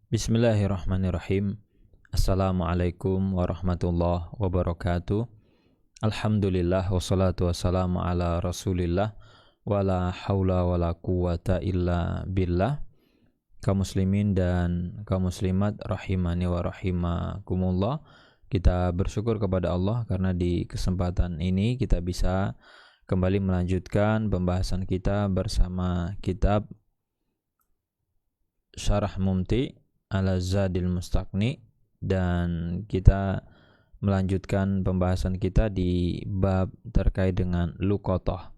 Bismillahirrahmanirrahim. Assalamualaikum warahmatullahi wabarakatuh. Alhamdulillah wassalatu wassalamu ala rasulillah wala haula wala quwata illa billah. Kaum muslimin dan kaum muslimat rahimani wa rahimakumullah. Kita bersyukur kepada Allah karena di kesempatan ini kita bisa kembali melanjutkan pembahasan kita bersama kitab Syarah Mumti' ala Zadil Mustaqni, dan kita melanjutkan pembahasan kita di bab terkait dengan luqathah.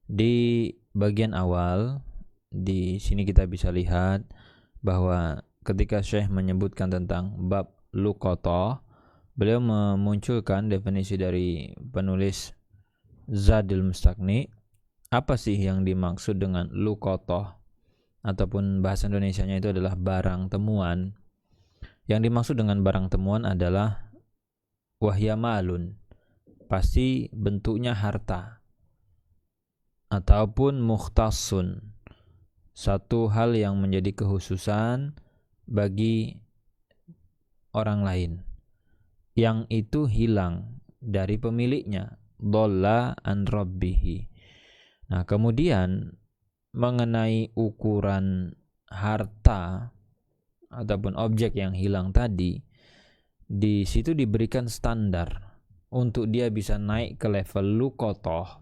Di bagian awal di sini kita bisa lihat bahwa ketika Syekh menyebutkan tentang bab luqathah, beliau memunculkan definisi dari penulis Zadil Mustaqni. Apa sih yang dimaksud dengan luqathah? Ataupun bahasa Indonesianya itu adalah barang temuan. Yang dimaksud dengan barang temuan adalah wahya malun, pasti bentuknya harta, ataupun mukhtassun, satu hal yang menjadi kekhususan bagi orang lain, yang itu hilang dari pemiliknya, dhalla an rabbihi. Nah, kemudian mengenai ukuran harta ataupun objek yang hilang tadi, di situ diberikan standar untuk dia bisa naik ke level luqathah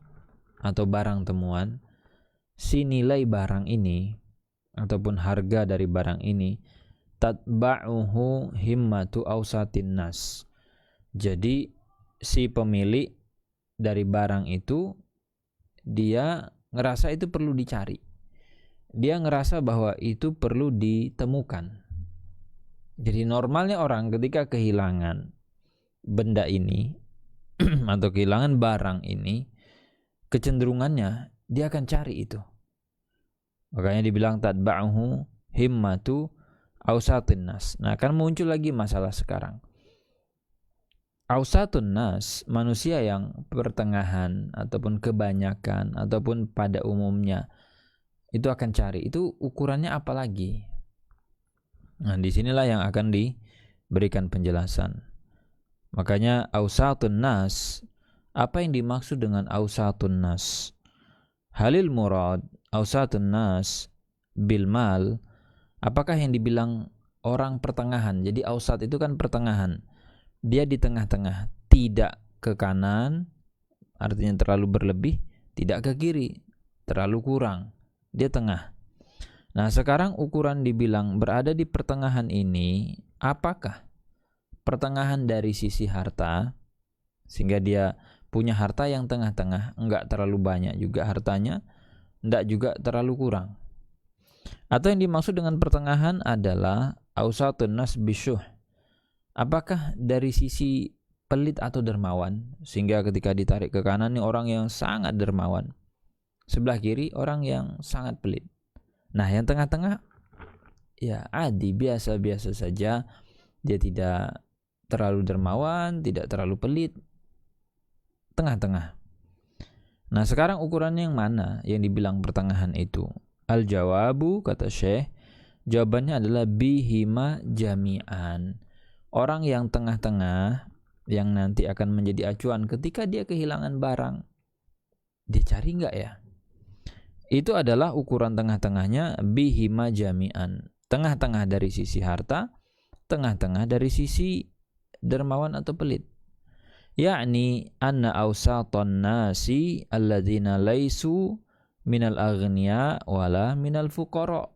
atau barang temuan. Si nilai barang ini ataupun harga dari barang ini tatba'uhu himmatu awsatin nas. Jadi si pemilik dari barang itu dia ngerasa itu perlu dicari. Dia ngerasa bahwa itu perlu ditemukan. Jadi normalnya orang ketika kehilangan benda ini atau kehilangan barang ini, kecenderungannya dia akan cari itu. Makanya dibilang tatba'uhu himmatu awsatin nas. Nah, akan muncul lagi masalah sekarang. Awsatun nas, manusia yang pertengahan ataupun kebanyakan ataupun pada umumnya itu akan cari, itu ukurannya apa lagi? Nah, disinilah yang akan diberikan penjelasan. Makanya awsatun nas, apa yang dimaksud dengan awsatun nas? Halil murad awsatun nas bil mal, apakah yang dibilang orang pertengahan? Jadi awsat itu kan pertengahan. Dia di tengah-tengah, tidak ke kanan, artinya terlalu berlebih, tidak ke kiri, terlalu kurang, dia tengah. Nah, sekarang ukuran dibilang berada di pertengahan ini, apakah pertengahan dari sisi harta, sehingga dia punya harta yang tengah-tengah, enggak terlalu banyak juga hartanya, enggak juga terlalu kurang. Atau yang dimaksud dengan pertengahan adalah awsatun nas bisyuh, apakah dari sisi pelit atau dermawan, sehingga ketika ditarik ke kanan ini orang yang sangat dermawan, sebelah kiri orang yang sangat pelit. Nah, yang tengah-tengah ya adi, biasa-biasa saja, dia tidak terlalu dermawan, tidak terlalu pelit, tengah-tengah. Nah, sekarang ukurannya yang mana yang dibilang pertengahan itu? Al-jawabu, kata Syekh, jawabannya adalah bihima jami'an. Orang yang tengah-tengah, yang nanti akan menjadi acuan ketika dia kehilangan barang, dia cari enggak ya? Itu adalah ukuran tengah-tengahnya bihima jami'an. Tengah-tengah dari sisi harta, tengah-tengah dari sisi dermawan atau pelit. Yakni anna awsaton nasi alladzina laisu minal aghniya wala minal fuqara.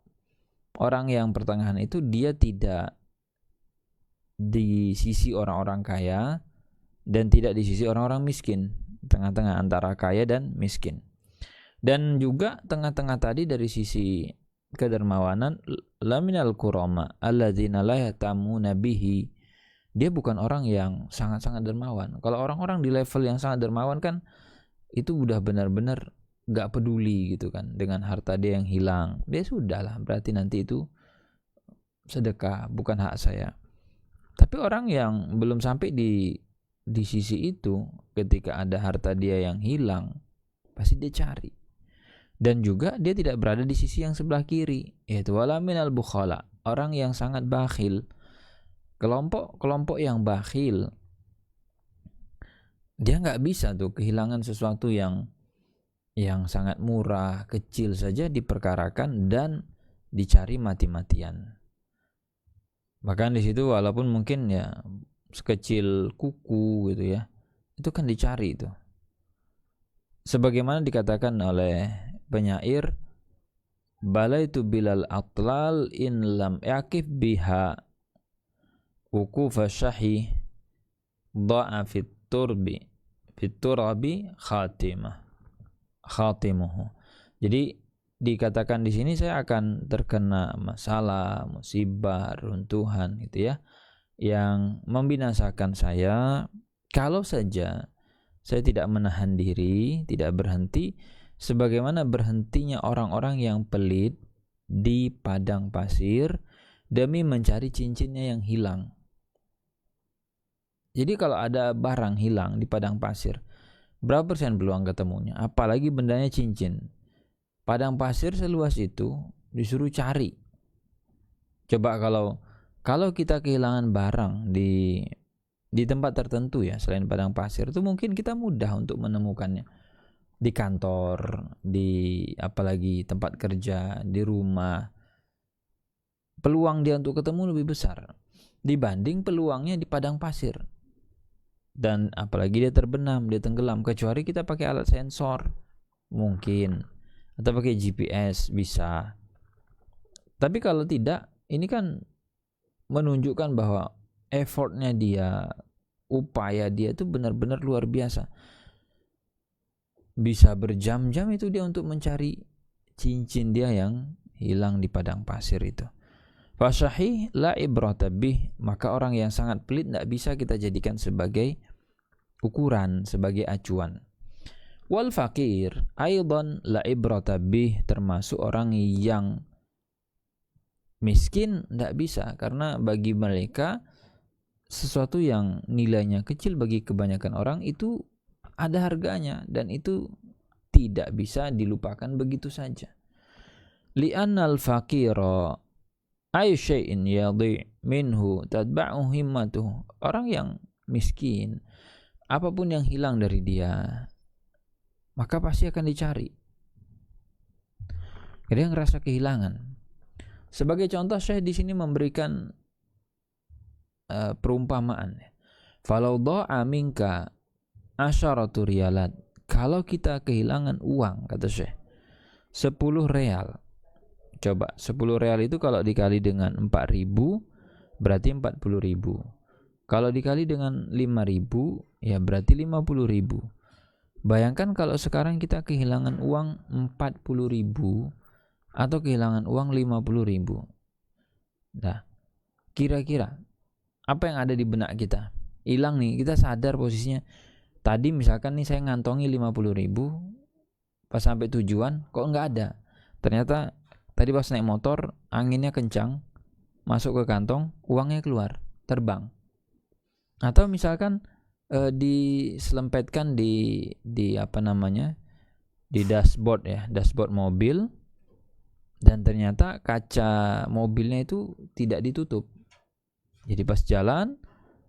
Orang yang pertengahan itu dia tidak di sisi orang-orang kaya dan tidak di sisi orang-orang miskin, tengah-tengah antara kaya dan miskin. Dan juga tengah-tengah tadi dari sisi kedermawanan, laminal kurama alladzina la yatamuna bihi. Dia bukan orang yang sangat-sangat dermawan. Kalau orang-orang di level yang sangat dermawan kan itu udah benar-benar gak peduli gitu kan dengan harta dia yang hilang. Dia sudahlah, berarti nanti itu sedekah, bukan hak saya. Tapi orang yang belum sampai di sisi itu, ketika ada harta dia yang hilang, pasti dia cari. Dan juga dia tidak berada di sisi yang sebelah kiri, yaitu wala minal bukhala. orang yang sangat bakhil. Kelompok yang bakhil, dia nggak bisa tuh kehilangan sesuatu yang sangat murah, kecil saja diperkarakan dan dicari mati-matian. Bahkan di situ walaupun mungkin ya sekecil kuku gitu ya, itu kan dicari itu. Sebagaimana dikatakan oleh penyair, balaitu bilal atlal in lam yakif biha wukufa syahi dha'a fit turabi khatimuhu. Jadi dikatakan di sini saya akan terkena masalah, musibah, runtuhan gitu ya, yang membinasakan saya kalau saja saya tidak menahan diri, tidak berhenti sebagaimana berhentinya orang-orang yang pelit di padang pasir demi mencari cincinnya yang hilang. Jadi kalau ada barang hilang di padang pasir, berapa persen peluang ketemunya? Apalagi bendanya cincin. Padang pasir seluas itu disuruh cari. Coba kalau kita kehilangan barang di tempat tertentu ya, selain padang pasir, itu mungkin kita mudah untuk menemukannya. Di kantor, di apalagi tempat kerja, di rumah. Peluang dia untuk ketemu lebih besar dibanding peluangnya di padang pasir. Dan apalagi dia terbenam, dia tenggelam, kecuali kita pakai alat sensor mungkin, atau pakai GPS bisa. Tapi kalau tidak, ini kan menunjukkan bahwa effortnya dia, upaya dia itu benar-benar luar biasa. Bisa berjam-jam itu dia untuk mencari cincin dia yang hilang di padang pasir itu. Fasyahih la ibrata bih, maka orang yang sangat pelit tidak bisa kita jadikan sebagai ukuran, sebagai acuan. Wal fakir aidan la ibrata bih, termasuk orang yang miskin tidak bisa, karena bagi mereka sesuatu yang nilainya kecil bagi kebanyakan orang itu ada harganya dan itu tidak bisa dilupakan begitu saja. Li'annal fakira ayu syai'in yadhi minhu tadba'u himmatuh. Orang yang miskin, apapun yang hilang dari dia, maka pasti akan dicari. Dia ngerasa kehilangan. Sebagai contoh, Syekh di sini memberikan perumpamaan. Falau dha'a minka asyaratu riyalat. Kalau kita kehilangan uang, kata Syekh, 10 real. Coba 10 real itu kalau dikali dengan 4.000 berarti 40.000. Kalau dikali dengan 5.000 ya berarti 50.000. Bayangkan kalau sekarang kita kehilangan uang 40.000 atau kehilangan uang 50.000. Nah, kira-kira apa yang ada di benak kita? Hilang nih, kita sadar posisinya. Tadi misalkan nih saya ngantongi 50.000, pas sampai tujuan kok nggak ada. Ternyata tadi pas naik motor anginnya kencang, masuk ke kantong, uangnya keluar, terbang. Atau misalkan diselempetkan di apa namanya, di dashboard ya, dashboard mobil, dan ternyata kaca mobilnya itu tidak ditutup. Jadi pas jalan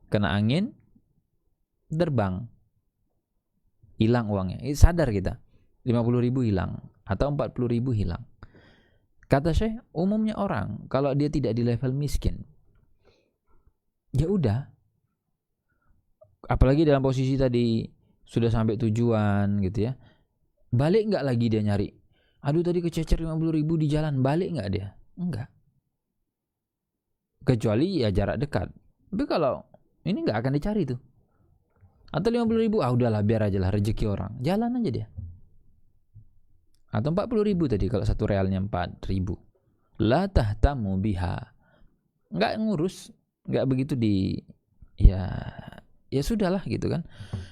kena angin, terbang, hilang uangnya. Sadar kita 50.000 hilang atau 40.000 hilang. Kata Syekh, umumnya orang kalau dia tidak di level miskin, ya udah, apalagi dalam posisi tadi sudah sampai tujuan gitu ya, balik nggak lagi dia nyari. Aduh tadi kececer 50.000 di jalan, balik nggak dia? Enggak. Kecuali ya jarak dekat. Tapi kalau ini nggak akan dicari tuh. Atau 50.000, udahlah biar aja lah, rezeki orang, jalan aja dia. Atau 40.000 tadi kalau satu realnya 4.000. La tahtamu biha. Nggak ngurus, nggak begitu ya sudahlah gitu kan.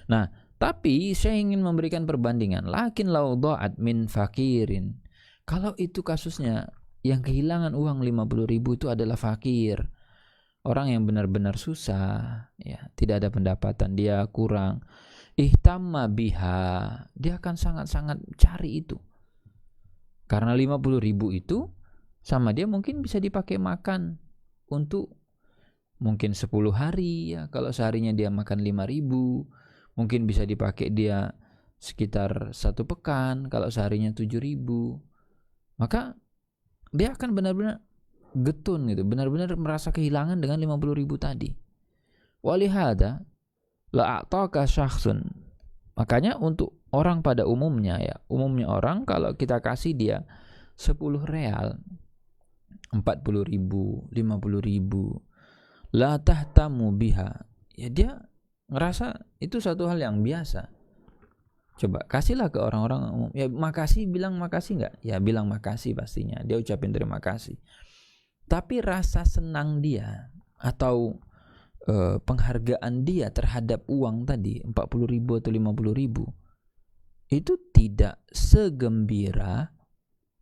Nah, tapi saya ingin memberikan perbandingan. Lakin lau dha'at min fakirin. Kalau itu kasusnya yang kehilangan uang 50.000 itu adalah fakir. Orang yang benar-benar susah, ya, tidak ada pendapatan, dia kurang. Ihtamma biha. Dia akan sangat-sangat cari itu. Karena 50.000 itu sama dia mungkin bisa dipakai makan untuk mungkin 10 hari ya. Kalau seharinya dia makan 5.000, mungkin bisa dipakai dia sekitar 1 pekan. Kalau seharinya 7.000, maka dia akan benar-benar getun gitu, benar-benar merasa kehilangan dengan 50.000 tadi. Walihada la'ataka syakhsun. Makanya untuk orang pada umumnya ya, umumnya orang kalau kita kasih dia 10 real, 40.000, 50.000, la tahtamu biha, ya dia ngerasa itu satu hal yang biasa. Coba kasihlah ke orang-orang umum, ya makasih, bilang makasih nggak? Ya bilang makasih pastinya, dia ucapin terima kasih. Tapi rasa senang dia atau penghargaan dia terhadap uang tadi 40.000 atau 50.000 itu tidak segembira,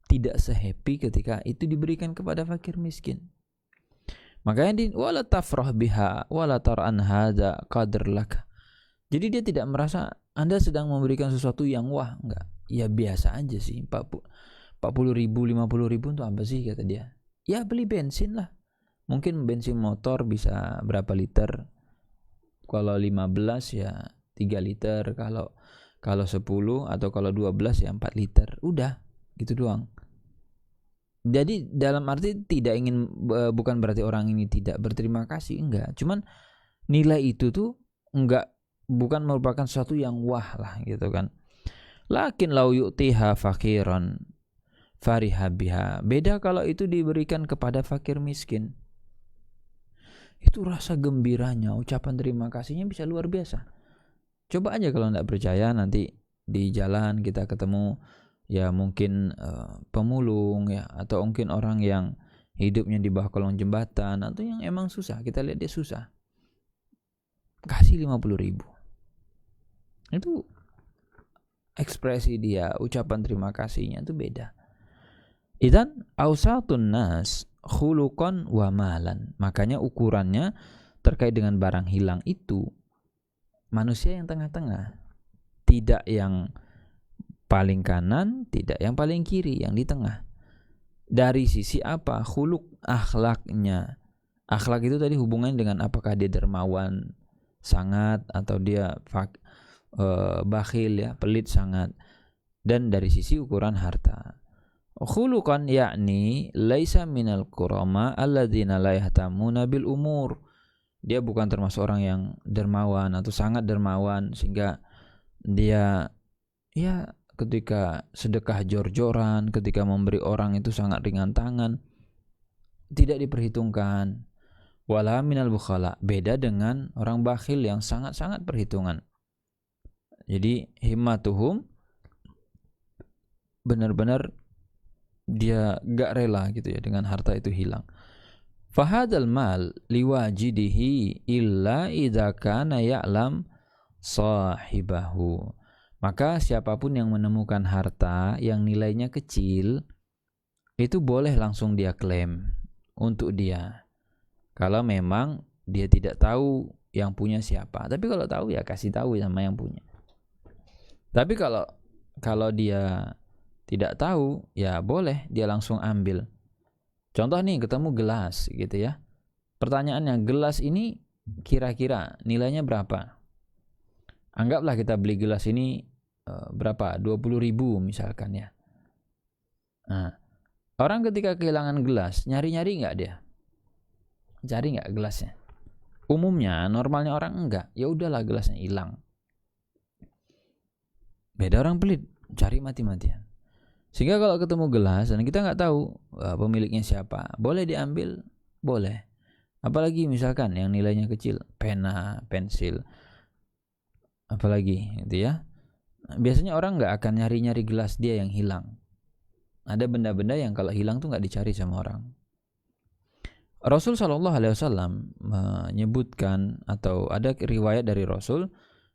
tidak sehappy ketika itu diberikan kepada fakir miskin. Makanya wala tafrah biha wala tar'an hadza qadr lak. Jadi dia tidak merasa Anda sedang memberikan sesuatu yang wah, enggak. Ya biasa aja sih. 40.000, 50.000 untuk apa sih, kata dia. Ya beli bensin lah. Mungkin bensin motor bisa berapa liter? Kalau 15 ya 3 liter, kalau 10 atau kalau 12 ya 4 liter. Udah, gitu doang. Jadi dalam arti tidak ingin, bukan berarti orang ini tidak berterima kasih, enggak. Cuman nilai itu tuh bukan merupakan sesuatu yang wah lah gitu kan. Lakin lau yu'tiha fakiran fariha biha. Beda kalau itu diberikan kepada fakir miskin. Itu rasa gembiranya, ucapan terima kasihnya bisa luar biasa. Coba aja kalau enggak percaya, nanti di jalan kita ketemu ya mungkin pemulung ya, atau mungkin orang yang hidupnya di bawah kolong jembatan, atau yang emang susah, kita lihat dia susah, kasih 50.000. Itu ekspresi dia, ucapan terima kasihnya itu beda. Idzan ausatun nas khuluqan wa malan. Makanya ukurannya terkait dengan barang hilang itu manusia yang tengah-tengah, tidak yang paling kanan, tidak yang paling kiri, yang di tengah. Dari sisi apa? Khuluq, akhlaknya. Akhlak itu tadi hubungannya dengan apakah dia dermawan sangat atau dia bakhil ya, pelit sangat. Dan dari sisi ukuran harta. Khuluqan yakni laisa minal kurama alladzina la yahtamuna bil umur. Dia bukan termasuk orang yang dermawan atau sangat dermawan sehingga dia ya ketika sedekah jor-joran, ketika memberi orang itu sangat ringan tangan, tidak diperhitungkan. Wala minal bukhala, beda dengan orang bakhil yang sangat-sangat perhitungan. Jadi himmatuhum benar-benar dia gak rela gitu ya dengan harta itu hilang. Fahadal mal liwajidihi illa idza kana ya'lam sahibahu. Maka siapapun yang menemukan harta yang nilainya kecil, itu boleh langsung dia klaim untuk dia, kalau memang dia tidak tahu yang punya siapa. Tapi kalau tahu ya kasih tahu sama yang punya. Tapi kalau dia tidak tahu, ya boleh dia langsung ambil. Contoh nih, ketemu gelas gitu ya. Pertanyaannya, gelas ini kira-kira nilainya berapa? Anggaplah kita beli gelas ini berapa? 20.000 misalkan ya. Nah, orang ketika kehilangan gelas, nyari-nyari enggak dia? Cari enggak gelasnya? Umumnya, normalnya orang enggak. Ya udahlah gelasnya hilang. Beda orang pelit, cari mati-matian. Sehingga kalau ketemu gelas dan kita nggak tahu pemiliknya siapa, boleh diambil, boleh. Apalagi misalkan yang nilainya kecil, pena, pensil, apalagi gitu ya. Biasanya orang nggak akan nyari-nyari gelas dia yang hilang. Ada benda-benda yang kalau hilang tuh nggak dicari sama orang. Rasul Shallallahu Alaihi Wasallam menyebutkan, atau ada riwayat dari Rasul,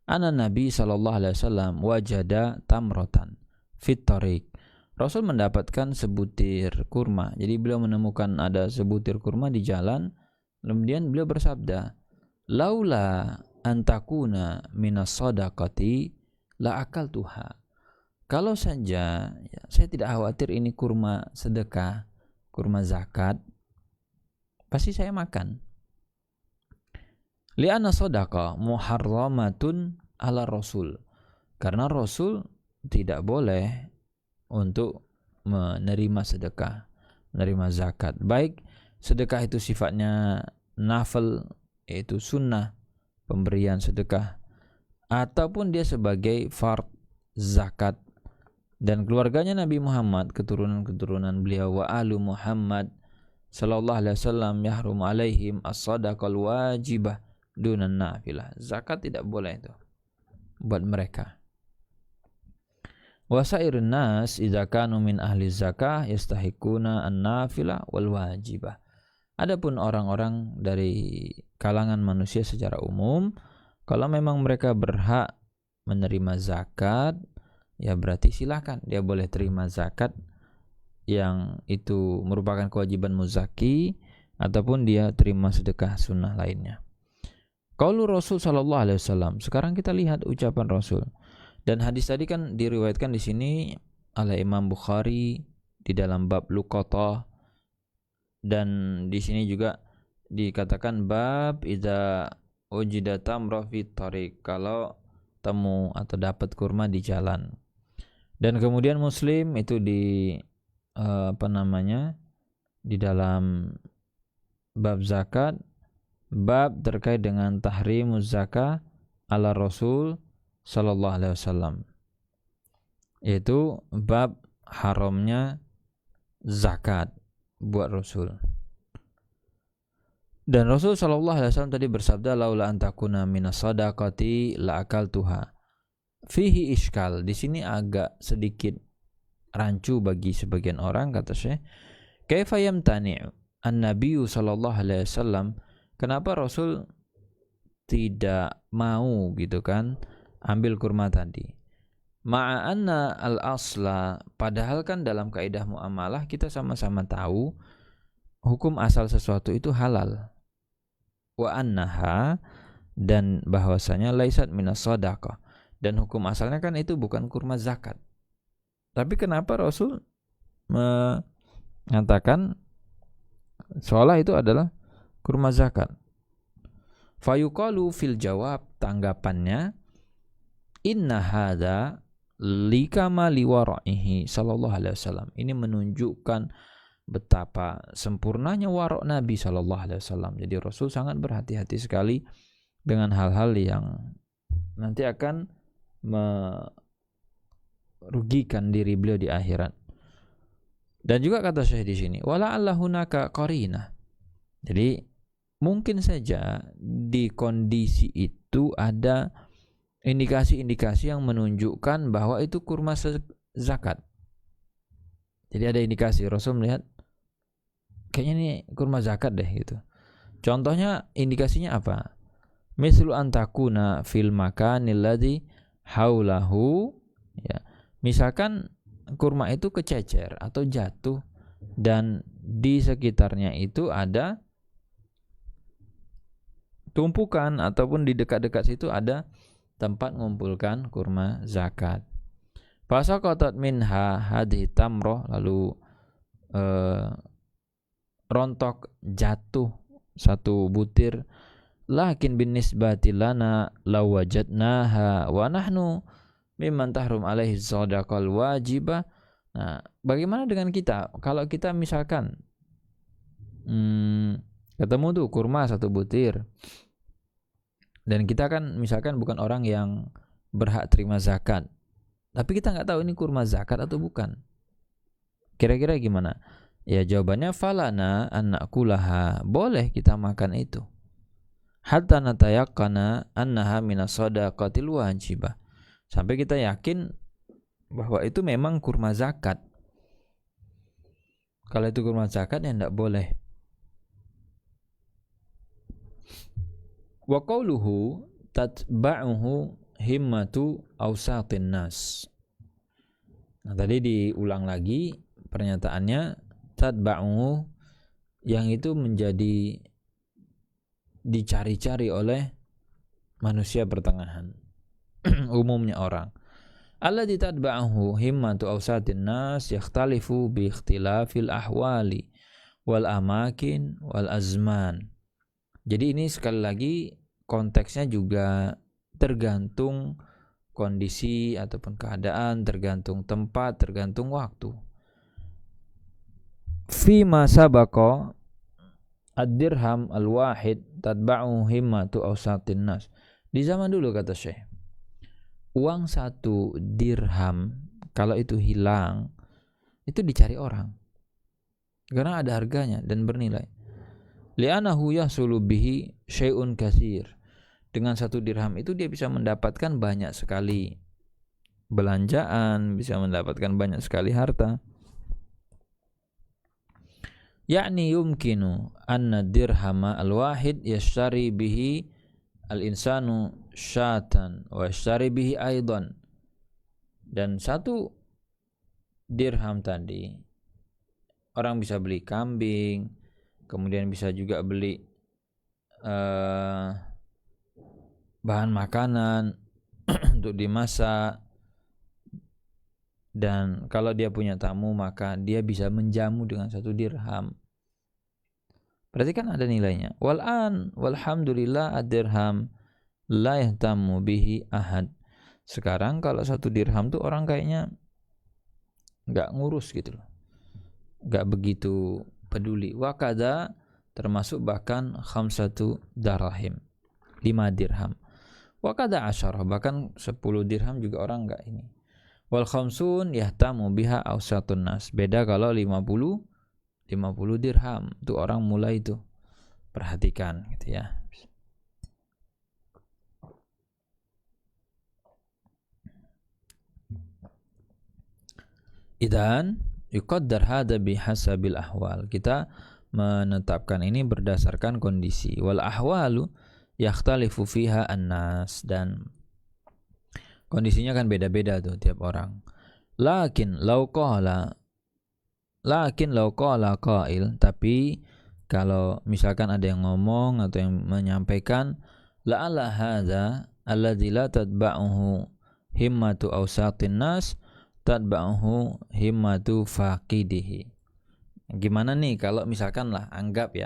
ana Nabi Shallallahu Alaihi Wasallam wajada tamrotan fit tariq. Rasul mendapatkan sebutir kurma. Jadi beliau menemukan ada sebutir kurma di jalan. Kemudian beliau bersabda, laula antakuna minas sadaqati la akaltuha. Kalau saja ya, saya tidak khawatir ini kurma sedekah, kurma zakat, pasti saya makan. Li'anna shadaqah muharramatun ala Rasul. Karena Rasul tidak boleh untuk menerima sedekah, menerima zakat. Baik sedekah itu sifatnya nafil, yaitu sunnah, pemberian sedekah, ataupun dia sebagai fard, zakat. Dan keluarganya Nabi Muhammad, keturunan-keturunan beliau, wa alu Muhammad sallallahu alaihi wasallam yahrum alaihim as-sadaqal wajibah dunan nafilah. Zakat tidak boleh itu buat mereka. Wasairun nas idza kanu min ahli zakah yastahiquna an-nafilah wal wajibah. Adapun orang-orang dari kalangan manusia secara umum, kalau memang mereka berhak menerima zakat, ya berarti silakan dia boleh terima zakat yang itu merupakan kewajiban muzaki, ataupun dia terima sedekah sunnah lainnya. Qaulu Rasul sallallahu alaihi wasallam. Sekarang kita lihat ucapan Rasul. Dan hadis tadi kan diriwayatkan di sini oleh Imam Bukhari di dalam bab luqatah, dan di sini juga dikatakan bab idza ujida tamra fi tariq, kalau temu atau dapat kurma di jalan. Dan kemudian Muslim itu di di dalam bab zakat, bab terkait dengan tahrimuz zakah ala Rasul sallallahu alaihi wasallam, yaitu bab haramnya zakat buat Rasul. Dan Rasul sallallahu alaihi wasallam tadi bersabda, laula antakuna minas sadaqati la akaltuha. Fihi iskal. Di sini agak sedikit rancu bagi sebagian orang, kata Syekh. Kaifa yamtani' an-nabiyyu sallallahu alaihi wasallam, kenapa Rasul tidak mau gitu kan ambil kurma tadi? Ma'anna al-asla, padahal kan dalam kaidah muamalah kita sama-sama tahu hukum asal sesuatu itu halal. Wa annaha, dan bahwasanya laisat minas shadaqah, dan hukum asalnya kan itu bukan kurma zakat. Tapi kenapa Rasul mengatakan seolah itu adalah kurma zakat? Fayuqalu fil jawab, tanggapannya, inna hadza likama liwara'ihi sallallahu alaihi wasallam. Ini menunjukkan betapa sempurnanya warok Nabi sallallahu alaihi wasallam. Jadi Rasul sangat berhati-hati sekali dengan hal-hal yang nanti akan merugikan diri beliau di akhirat. Dan juga kata Syekh di sini, wala allahunaka qarinah. Jadi mungkin saja di kondisi itu ada indikasi-indikasi yang menunjukkan bahwa itu kurma zakat. Jadi ada indikasi, Rasul melihat kayaknya ini kurma zakat deh gitu. Contohnya, indikasinya apa? Mislu antakuna fil makanil ladzi haulahu, ya. Misalkan kurma itu kececer atau jatuh dan di sekitarnya itu ada tumpukan, ataupun di dekat-dekat situ ada tempat mengumpulkan kurma zakat. Fasaqatat minha hadhihi tamroh, lalu rontok jatuh satu butir. Lakin binisbati lana law wajadnaha wa nahnu mimman tahrum alaihi shadaqal wajibah. Nah, bagaimana dengan kita? Kalau kita misalkan ketemu tuh kurma satu butir, dan kita kan misalkan bukan orang yang berhak terima zakat, tapi kita nggak tahu ini kurma zakat atau bukan. Kira-kira gimana? Ya jawabannya falana an nakulaha, boleh kita makan itu. Hatta natayaqqana annaha minas shadaqatil wajibah, sampai kita yakin bahwa itu memang kurma zakat. Kalau itu kurma zakat ya enggak boleh. Wa qawluhu tatba'uhu himmatu awsatin nas. Nah, tadi diulang lagi pernyataannya, tatba'uhu, yang itu menjadi dicari-cari oleh manusia pertengahan, umumnya orang. Alladzi tatba'uhu himmatu awsatin nas yakhtalifu bi ikhtilafil ahwali. wal amakin wal azman. Jadi ini sekali lagi konteksnya juga tergantung kondisi ataupun keadaan, tergantung tempat, tergantung waktu. Fi ma sabaqa ad-dirham al-wahid tatba'u himmatu awsatin nas. Di zaman dulu kata Syekh, uang 1 dirham kalau itu hilang itu dicari orang karena ada harganya dan bernilai. Li'anahu yahsulu bihi syai'un katsir. Dengan 1 dirham itu dia bisa mendapatkan banyak sekali belanjaan, bisa mendapatkan banyak sekali harta. Yakni yumkinu anna dirhama al-wahid yashtari bihi al-insanu syatan wa yashtari bihi aidan. Dan 1 dirham tadi orang bisa beli kambing, kemudian bisa juga beli bahan makanan untuk dimasak, dan kalau dia punya tamu maka dia bisa menjamu dengan 1 dirham. Berarti kan ada nilainya. Wal'an walhamdulillah ad-dirham la yahtamu bihi ahad. Sekarang kalau 1 dirham tuh orang kayaknya nggak ngurus gitu loh, nggak begitu peduli. Wakada termasuk bahkan khamsatu darahim, 5 dirham. Wakada asyarah, bahkan 10 dirham juga orang nggak ini. Wal khamsun yahtamu biha awsatun nas. Beda kalau 50 dirham itu orang mulai itu perhatikan gitu ya. Idan yuqaddar hada bihasabil ahwal. Kita menetapkan ini berdasarkan kondisi. Wal ahwalu yakhtalifu fiha an-nas, dan kondisinya kan beda-beda tuh tiap orang. Lakin law qala qail, tapi kalau misalkan ada yang ngomong atau yang menyampaikan, la'alla hadza alladzi la tadba'uhu himmatu awsatin nas tatba'uhu himmatu faqidihi. Gimana nih kalau misalkan lah anggap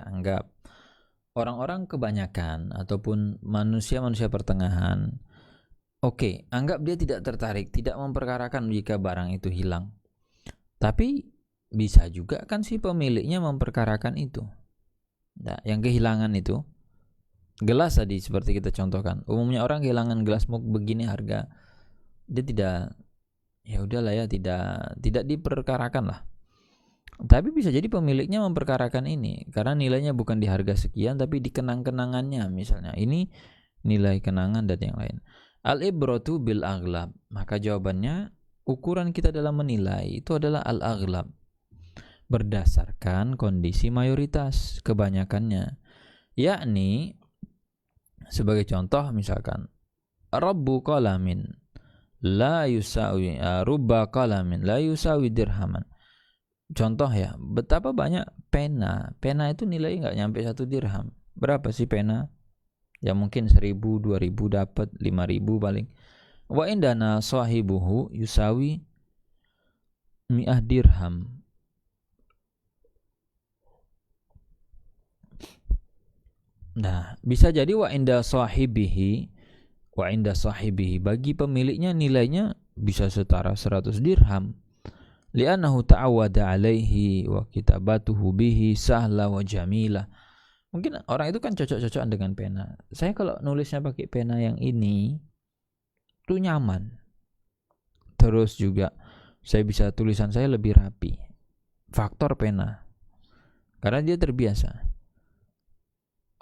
orang-orang kebanyakan ataupun manusia-manusia pertengahan, oke, anggap dia tidak tertarik, tidak memperkarakan jika barang itu hilang. Tapi bisa juga kan si pemiliknya memperkarakan itu. Nah, yang kehilangan itu gelas tadi seperti kita contohkan. Umumnya orang kehilangan gelas mug begini harga, dia tidak, ya udahlah ya, tidak diperkarakan lah. Tapi bisa jadi pemiliknya memperkarakan ini karena nilainya bukan di harga sekian tapi di kenang-kenangannya, misalnya ini nilai kenangan dan yang lain. Al-ibratu bil aghlab. Maka jawabannya, ukuran kita dalam menilai itu adalah al-aghlab, berdasarkan kondisi mayoritas, kebanyakannya. Yakni sebagai contoh misalkan rabbu qalamin la yusawi rubba qalamin la yusawi dirhaman. Contoh ya, betapa banyak pena itu nilai nggak nyampe 1 dirham. Berapa sih pena? Ya mungkin 1.000, 2.000 dapat, 5.000 paling. Wa indana sahibuhu yusawi mi'ah dirham. Nah, bisa jadi wa inda sahibihi bagi pemiliknya nilainya bisa setara 100 dirham. Li'annahu ta'awwada alaihi wa kitabatuhu bihi sahla wa jamila. Mungkin orang itu kan cocok-cocokan dengan pena. Saya kalau nulisnya pakai pena yang ini tuh nyaman. Terus juga saya bisa tulisan saya lebih rapi. Faktor pena. Karena dia terbiasa.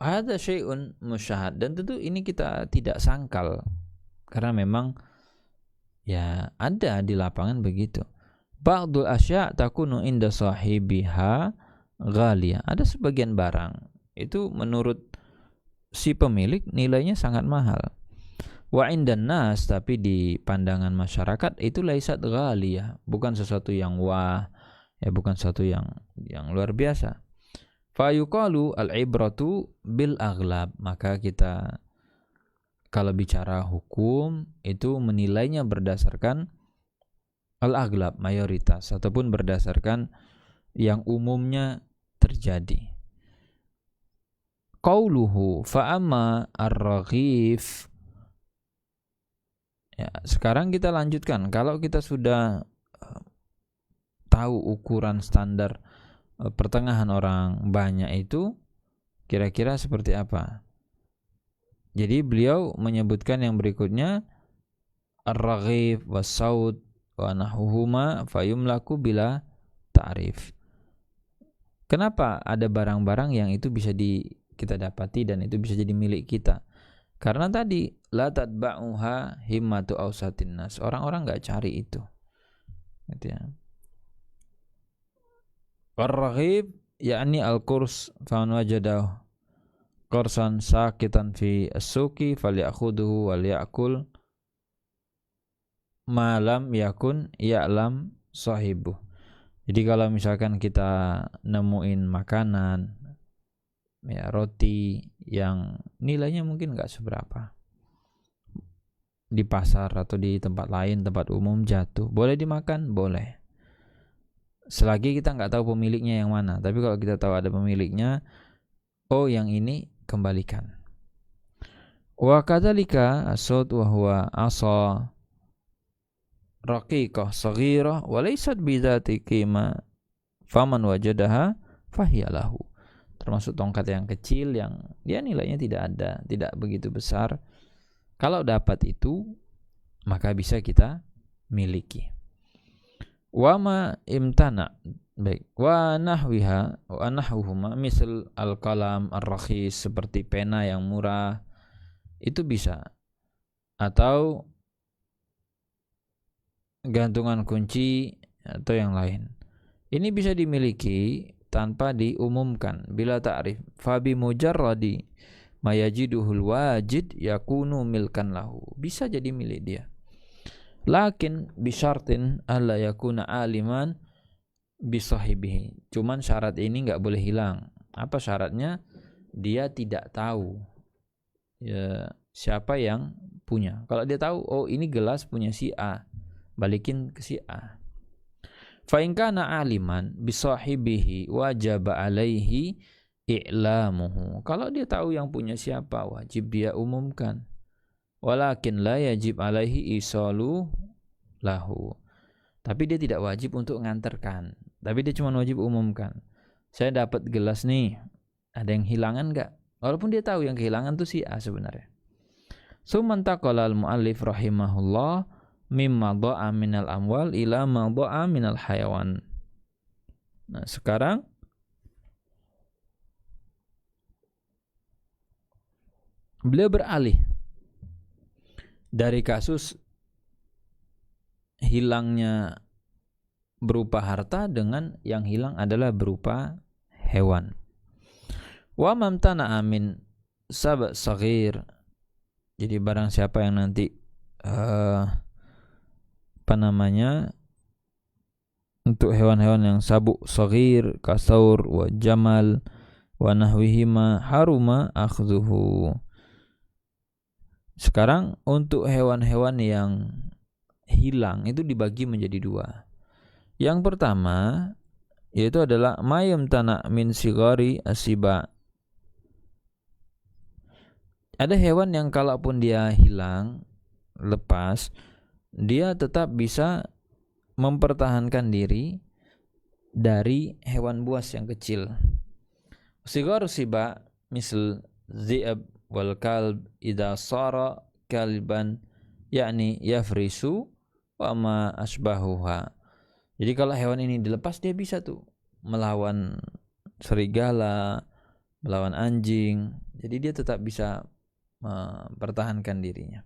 Ada syai'un musyahad, dan tentu ini kita tidak sangkal karena memang ya ada di lapangan begitu. Ba'dul asya' takunu inda sahibiha ghaliyah. Ada sebagian barang itu menurut si pemilik nilainya sangat mahal. Wa indan nas, tapi di pandangan masyarakat itu laisat ghaliyah, bukan sesuatu yang wah, ya bukan sesuatu yang luar biasa. Fa yuqalu al-ibratu bil aghlab. Maka kita kalau bicara hukum itu menilainya berdasarkan al-aghlab, mayoritas, ataupun berdasarkan yang umumnya terjadi. Qauluhu fa'amma ar-raghif. Ya, sekarang kita lanjutkan. Kalau kita sudah tahu ukuran standar pertengahan orang banyak itu kira-kira seperti apa. Jadi beliau menyebutkan yang berikutnya, ar-raghif was-saud wa nahuhuma fayumlaku bila ta'rif. Kenapa ada barang-barang yang itu bisa kita dapati dan itu bisa jadi milik kita? Karena tadi la tatba'uha himmatu awsatin nas. Orang-orang enggak cari itu. Gitu ya. Ar-raghib yakni al-qurs faman wajadahu qursan sakitan fi as-suqi falyakhudhu wal ya'kul ma lam yakun ya'lam sahibu. Jadi kalau misalkan kita nemuin makanan, ya roti yang nilainya mungkin nggak seberapa di pasar atau di tempat lain, tempat umum jatuh, boleh dimakan, boleh. Selagi kita nggak tahu pemiliknya yang mana. Tapi kalau kita tahu ada pemiliknya, oh yang ini kembalikan. Wa kadzalika as-sawt wa huwa asa raqiqah saghirah wa laysat bidzati qima faman wajadaha fahiyalahu. Termasuk tongkat yang kecil yang dia nilainya tidak begitu besar. Kalau dapat itu maka bisa kita miliki. Wa ma imtana, baik, wa nahwiha wa nahwuhuma misal al-qalam ar-rakhis, seperti pena yang murah itu bisa, atau gantungan kunci atau yang lain. Ini bisa dimiliki tanpa diumumkan bila ta'rif. Fabi mujarradi mayajiduhul wajid yakunu milkan lahu. Bisa jadi milik dia. Lakin bisyartin alla yakuna aliman bisahibihi. Cuman syarat ini enggak boleh hilang. Apa syaratnya? Dia tidak tahu ya, siapa yang punya. Kalau dia tahu, oh ini gelas punya si A, balikin ke si A. Fa in kana aliman bisahibihi wajib alaihi i'lamuhu. Kalau dia tahu yang punya siapa, wajib dia umumkan. Walakin la yajib alaihi isalu lahu. Tapi dia tidak wajib untuk nganterkan. Tapi dia cuma wajib umumkan. Saya dapat gelas nih, ada yang hilangan enggak? Walaupun dia tahu yang kehilangan itu si A sebenarnya. Summan taqala al-muallif rahimahullah mimma dha'a minal amwal ila ma dha'a minal hayawan. Nah, sekarang beliau beralih dari kasus hilangnya berupa harta dengan yang hilang adalah berupa hewan. Wa mamtana amin sab' saghir. Jadi barang siapa yang nanti untuk hewan-hewan yang sabu saghir kasaur wa jamal wa nahwihima haruma akhdhuhu. Sekarang untuk hewan-hewan yang hilang itu dibagi menjadi dua. Yang pertama yaitu adalah mayum tana min sigari asiba. Ada hewan yang kalaupun dia hilang, lepas, dia tetap bisa mempertahankan diri dari hewan buas yang kecil. Sigar siba misal zi'ab wal kalb idza sara kalban yakni yafrisu wa ma asbahuha. Jadi kalau hewan ini dilepas, dia bisa tuh melawan serigala, melawan anjing. Jadi dia tetap bisa mempertahankan dirinya.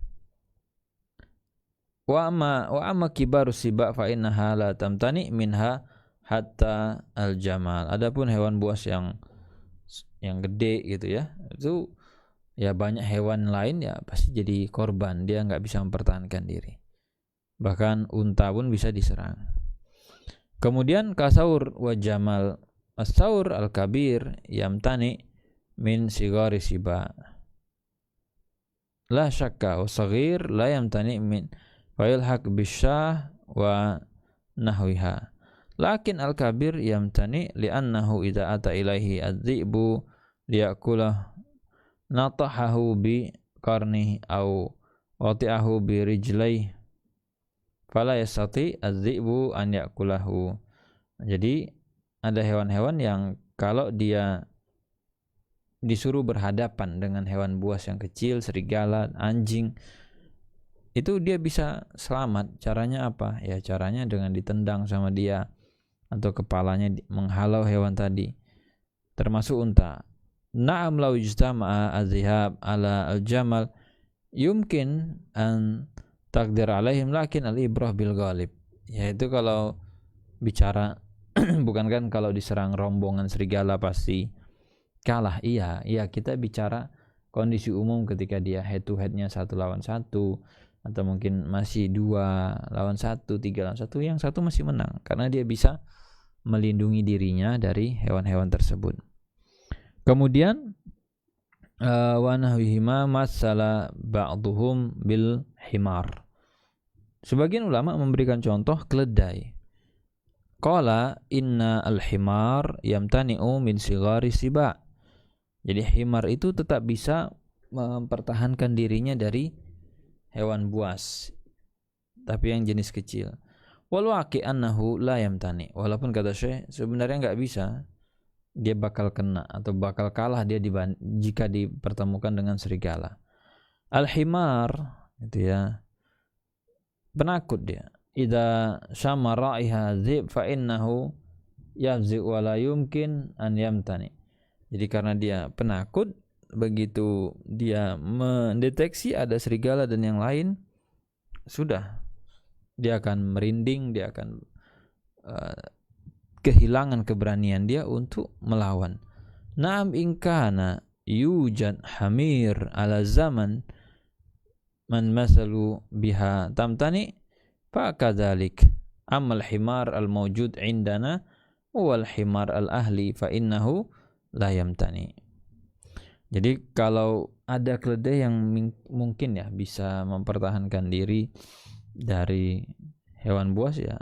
Wa amma kibaru siba fa innaha la tamtani minha hatta al-jamal. Adapun hewan buas yang gede gitu ya, itu ya banyak hewan lain ya pasti jadi korban, dia enggak bisa mempertahankan diri. Bahkan unta pun bisa diserang. Kemudian kasaur wa jamal. As-saur al-kabir yamtani min sigari siba. La syakka wa saghir la yamtani min fayilhaq bisyah wa nahwiha. Lakin al-kabir yamtani li'annahu idza ata ilaihi adz-dzi'bu liyakulah natahahu bi qarnihi aw wati'ahu bi rijlaihi fala yastati adz-dzi'bu an yakulahu. Jadi ada hewan-hewan yang kalau dia disuruh berhadapan dengan hewan buas yang kecil, serigala, anjing, itu dia bisa selamat. Caranya apa? Ya caranya dengan ditendang sama dia atau kepalanya menghalau hewan tadi, termasuk unta. Na'am law ijtama'a az-zihab ala al-jamal yumkin an taqdir alaihim lakin al-ibrah bil ghalib. Yaitu kalau bicara bukan kan kalau diserang rombongan serigala pasti kalah. Iya kita bicara kondisi umum ketika dia head to headnya 1 lawan 1 atau mungkin masih 2 lawan 1, 3 lawan 1, yang satu masih menang karena dia bisa melindungi dirinya dari hewan-hewan tersebut. Kemudian wa nahwihima masala ba'dhum bil himar. Sebagian ulama memberikan contoh keledai. Qala inna al-himar yamtani'u min sigari siba. Jadi himar itu tetap bisa mempertahankan dirinya dari hewan buas, tapi yang jenis kecil. Wal waqi annahu la yamtani. Walaupun kata Syekh sebenarnya enggak bisa, dia bakal kena atau bakal kalah dia jika dipertemukan dengan serigala. Al-himar itu ya penakut dia. Idza syama ra'iha dzib fa innahu yafzi wa la yumkin an yamtani. Jadi karena dia penakut, begitu dia mendeteksi ada serigala dan yang lain, sudah dia akan merinding, dia akan kehilangan keberanian dia untuk melawan. Naam inkana yujad hamir ala zaman man masalu biha tamtani fa kadzalik amal himar al mawjud indana wal himar al ahli fa innahu la yamtani. Jadi kalau ada keledai yang mungkin ya bisa mempertahankan diri dari hewan buas, ya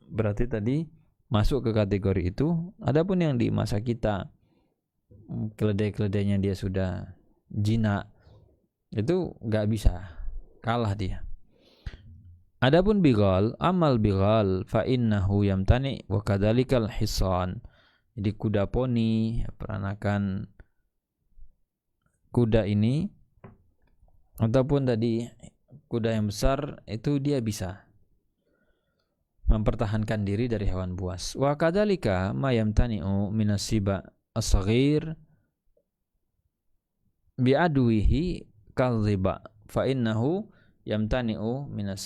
berarti tadi masuk ke kategori itu. Adapun yang di masa kita keledai-keledainya dia sudah jinak, itu nggak bisa, kalah dia. Adapun bighal, amal bighal fa innahu yamtani wa kadzalikal hisan. Jadi kuda poni, peranakan kuda ini ataupun tadi kuda yang besar itu dia bisa mempertahankan diri dari hewan buas. Wa kadzalika ma yamtani'u minas siba as-saghir bi adwihi kadhiba fa innahu yamtani'u minas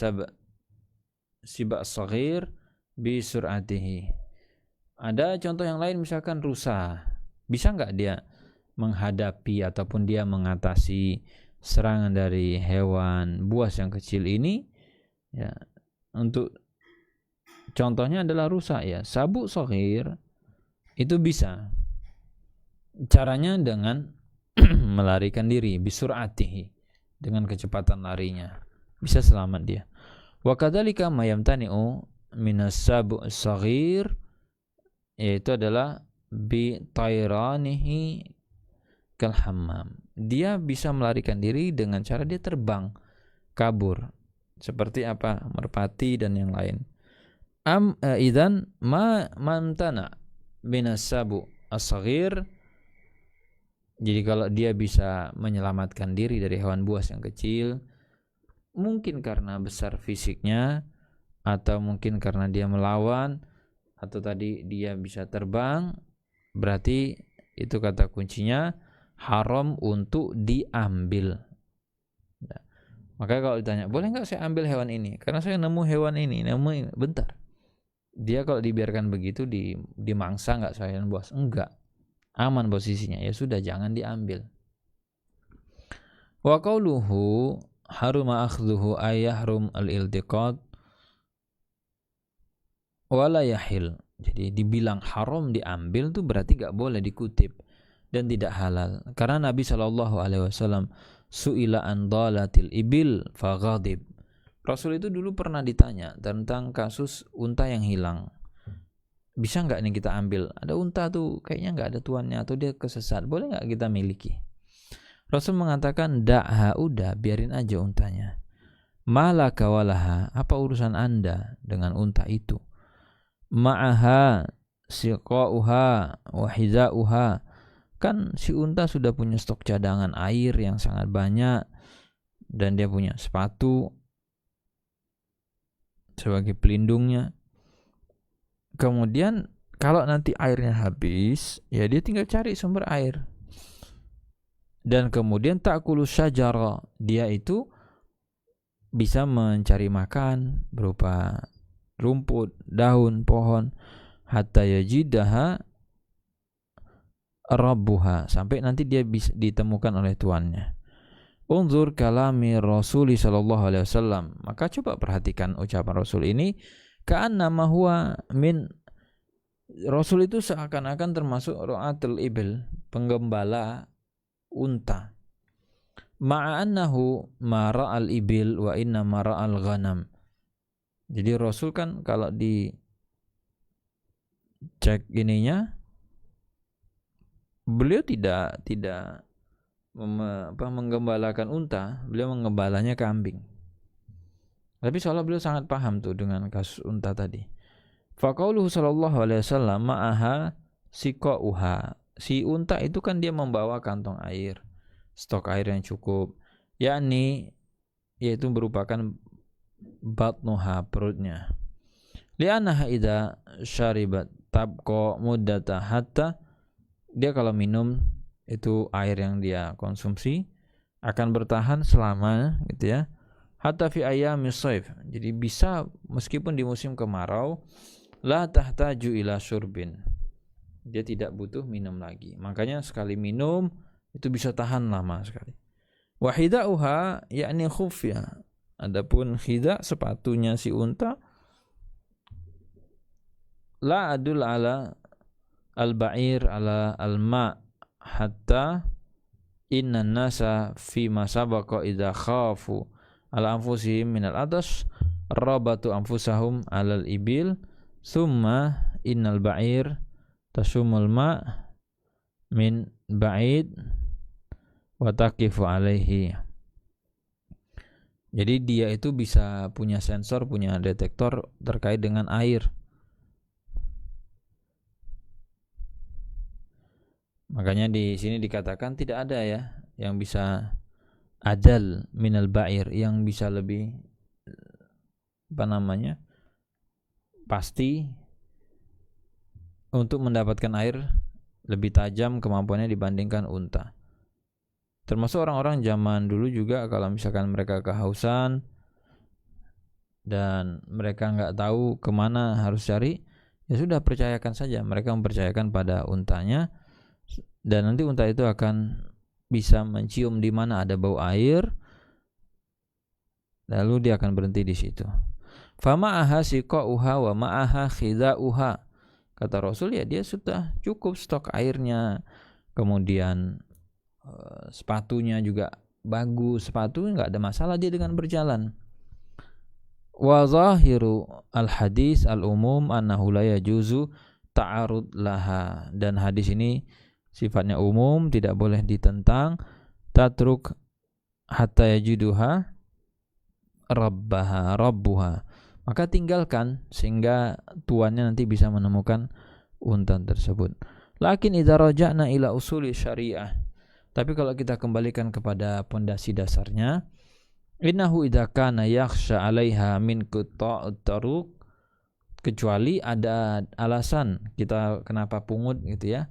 siba as-saghir bi sur'atihi. Ada contoh yang lain, misalkan rusa. Bisa enggak dia menghadapi ataupun dia mengatasi serangan dari hewan buas yang kecil ini? Ya, untuk contohnya adalah rusa ya. Sabuk shaghir itu bisa. Caranya dengan melarikan diri bisur'atihi, dengan kecepatan larinya. Bisa selamat dia. Wa kadzalika ma yamtani'u minas sabu' shaghir, yaitu adalah bi tairanihi kal hammam. Dia bisa melarikan diri dengan cara dia terbang, kabur. Seperti apa? Merpati dan yang lain. Idzan ma mantana minas sabu as-saghir. Jadi kalau dia bisa menyelamatkan diri dari hewan buas yang kecil, mungkin karena besar fisiknya, atau mungkin karena dia melawan, atau tadi dia bisa terbang, berarti itu kata kuncinya haram untuk diambil. Ya. Makanya kalau ditanya, boleh nggak saya ambil hewan ini? Karena saya nemu hewan ini, bentar. Dia kalau dibiarkan begitu dimangsa nggak saya buas? Enggak. Aman posisinya. Ya sudah, jangan diambil. Wa qauluhu haruma akhdhuhu ayahrum al-iltiqat wala yahil. Jadi dibilang haram diambil tuh berarti gak boleh dikutip dan tidak halal. Karena Nabi SAW su'ila an dalatil ibil faghadib. Rasul itu dulu pernah ditanya tentang kasus unta yang hilang. bisa nggak nih kita ambil? Ada unta tuh kayaknya nggak ada tuannya atau dia kesesat, boleh nggak kita miliki? Rasul mengatakan, da'ha, udah biarin aja untanya. Malaka walaha, apa urusan anda dengan unta itu? Ma'aha siqa'uha wa hiza'uha, kan si unta sudah punya stok cadangan air yang sangat banyak dan dia punya sepatu sebagai pelindungnya. Kemudian kalau nanti airnya habis, ya dia tinggal cari sumber air. Dan kemudian ta'kulu syajara, dia itu bisa mencari makan berupa rumput, daun, pohon, hatta yajidaha rabbuha, sampai nanti dia bisa ditemukan oleh tuannya. Unzur kalami Rasul sallallahu alaihi wasallam, maka coba perhatikan ucapan Rasul ini, ka'annama huwa min, Rasul itu seakan-akan termasuk ru'atul ibil, penggembala unta. Ma'annahu mara'al ibil wa inna mara'al ghanam. Jadi Rasul kan kalau di cek ininya, beliau tidak menggembalakan unta, beliau menggembalanya kambing. Tapi soalnya beliau sangat paham tuh dengan kasus unta tadi. Faqauluhu sallallahu alaihi wasallam ma'aha siqa'uha. Si unta itu kan dia membawa kantong air, stok air yang cukup, yaitu merupakan batnuha, perutnya. Li'annaha idza syaribat tabqa muddata, hatta, dia kalau minum itu air yang dia konsumsi akan bertahan selama gitu ya, hatta fi ayyamis shaif, jadi bisa meskipun di musim kemarau, la tahtaju ila syurbin, dia tidak butuh minum lagi. Makanya sekali minum itu bisa tahan lama sekali. Wa hidauha yakni khufya, adapun hida sepatunya si unta, la adul ala al-ba'ir ala al-ma, hatta inna nasa fi ma sabaqa idza khafu ala anfusihim min al-atas rabatu anfusahum ala al-ibil thumma innal ba'ir tasumul ma min ba'id wa taqifu alaihi. Jadi dia itu bisa punya sensor, punya detektor terkait dengan air. Makanya di sini dikatakan tidak ada ya yang bisa adal minal ba'ir, yang bisa lebih pasti untuk mendapatkan air, lebih tajam kemampuannya dibandingkan unta. Termasuk orang-orang zaman dulu juga, kalau misalkan mereka kehausan dan mereka nggak tahu kemana harus cari, ya sudah percayakan saja, mereka mempercayakan pada untanya, dan nanti unta itu akan bisa mencium di mana ada bau air, lalu dia akan berhenti di situ. Fama'aha siqa'uha wa ma'aha khida'uha, kata Rasul, ya dia sudah cukup stok airnya, kemudian sepatunya juga bagus, sepatu nggak ada masalah dia dengan berjalan. Wa zahiru al-hadis al-umum annahu la yajuzu ta'arud laha, dan hadis ini sifatnya umum, tidak boleh ditentang. Tatruk hatta yajiduha rabbuha, maka tinggalkan sehingga tuannya nanti bisa menemukan unta tersebut. Lakin idza raja'na ila usuli syariah, tapi kalau kita kembalikan kepada pondasi dasarnya, innahu idza kana yakhsha 'alaiha min qita'ut taruq, kecuali ada alasan kita kenapa pungut gitu ya,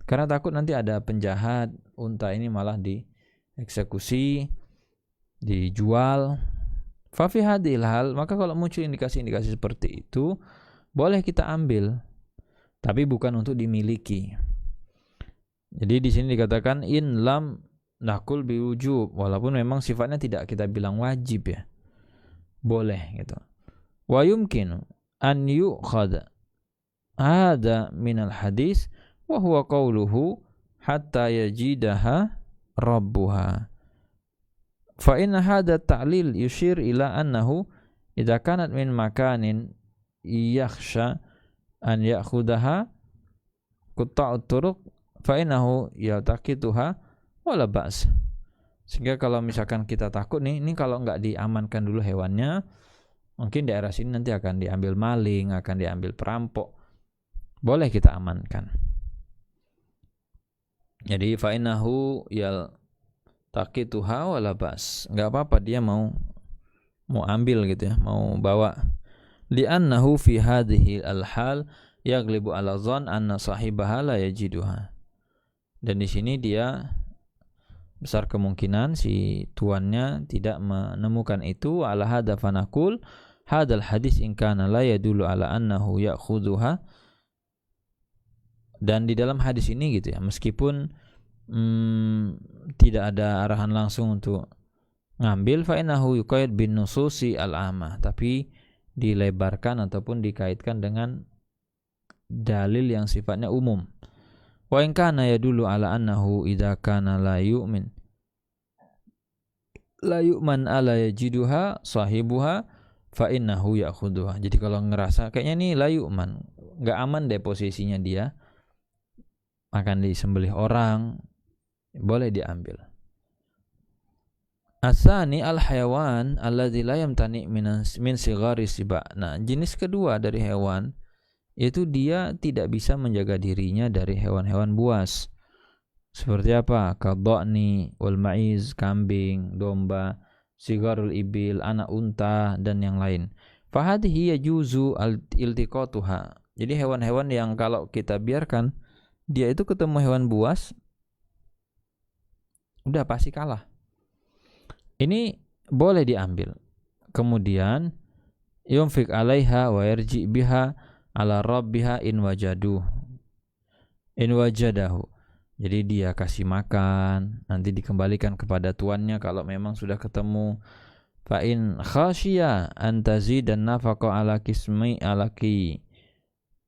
karena takut nanti ada penjahat, unta ini malah dieksekusi, dijual. Fa fi hadhil hal, maka kalau muncul indikasi-indikasi seperti itu, boleh kita ambil, tapi bukan untuk dimiliki. Jadi di sini dikatakan in lam nakul biwujub, walaupun memang sifatnya tidak kita bilang wajib ya, boleh gitu. Wa yumkin an yu'khadha hada minal hadis wa huwa qawluhu hatta yajidaha rabbuha. Fa inna hadha ta'lil yushir ila annahu idza kanat min makanin yakhsha an ya'khudaha qutta'ut turuq fa innahu yaltaqituha wala ba's. Sehingga kalau misalkan kita takut nih, ini kalau nggak diamankan dulu hewannya, mungkin daerah sini nanti akan diambil maling, akan diambil perampok. Boleh kita amankan. Jadi fa innahu yaltaqituha wala ba's. Enggak apa-apa dia mau ambil gitu ya, mau bawa. Li'annahu fi hadhihi al-hal yaghlibu ala dhann anna sahibaha la yajiduha. Dan di sini dia besar kemungkinan si tuannya tidak menemukan itu. Ala hadza fanaqul hadzal hadis in kana la yadullu ala annahu ya'khudhuha. Dan di dalam hadis ini gitu ya, meskipun tidak ada arahan langsung untuk ngambil, fa innahu yuqayyad bin nususi al-amah, tapi dilebarkan ataupun dikaitkan dengan dalil yang sifatnya umum. Wa in kana yadullu ala annahu idza kana la yu'man ala yajiduha sahibuha fa innahu ya'khudhuha. Jadi kalau ngerasa kayaknya nih la yu'man, enggak aman deh posisinya dia, akan disembelih orang, boleh diambil. Asani al-hayawan alladzi la yamtani min sighari siba. Nah, jenis kedua dari hewan yaitu dia tidak bisa menjaga dirinya dari hewan-hewan buas. Seperti apa? Kadhani wal ma'iz, kambing, domba, sigharul ibil, anak unta dan yang lain. Fahadhihi yajuzu iltiqatuha. Jadi hewan-hewan yang kalau kita biarkan dia itu ketemu hewan buas, udah pasti kalah. Ini boleh diambil. Kemudian yunfik 'alaiha wa yarji biha ala rabbiha in wajadahu. Jadi dia kasih makan, nanti dikembalikan kepada tuannya kalau memang sudah ketemu. Fa in khashiya an tazidan nafaqa ala